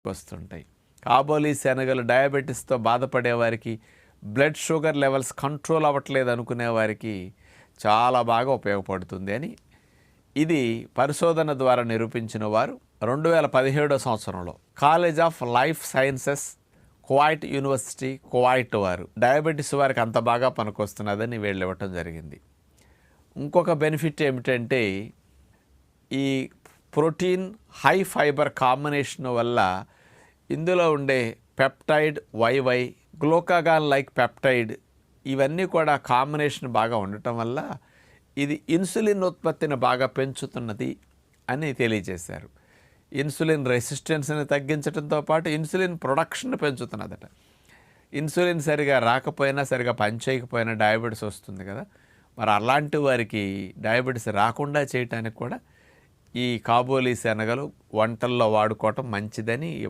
వస్తుంటాయి. కాబోలి శనగలు డయాబెటీస్తో బాధపడే వారికి, బ్లడ్ షుగర్ లెవెల్స్ కంట్రోల్ అవ్వట్లేదు అనుకునే వారికి చాలా బాగా ఉపయోగపడుతుంది అని ఇది పరిశోధన ద్వారా నిరూపించిన వారు 2017 సంవత్సరంలో college of life sciences Kuwait university Kuwait వారు డయాబెటీస్ వారికి అంత బాగా పనికొస్తున్నదని వీళ్ళు ఇవ్వటం జరిగింది. ఇంకొక బెనిఫిట్ ఏమిటంటే ఈ ప్రోటీన్ హై ఫైబర్ కాంబినేషన్ వల్ల ఇందులో ఉండే peptide YY glucagon like peptide ఇవన్నీ కూడా కాంబినేషన్ బాగా ఉండటం వల్ల ఇది ఇన్సులిన్ ఉత్పత్తిని బాగా పెంచుతున్నది అని తెలియజేశారు. ఇన్సులిన్ రెసిస్టెన్స్ని తగ్గించడంతో పాటు ఇన్సులిన్ ప్రొడక్షన్ పెంచుతున్నదట. ఇన్సులిన్ సరిగా రాకపోయినా సరిగా పనిచేయకపోయినా డయాబెటీస్ వస్తుంది కదా, మరి అలాంటి వారికి డయాబెటీస్ రాకుండా చేయటానికి కూడా ఈ కాబోలి శనగలు వంటల్లో వాడుకోవటం మంచిదని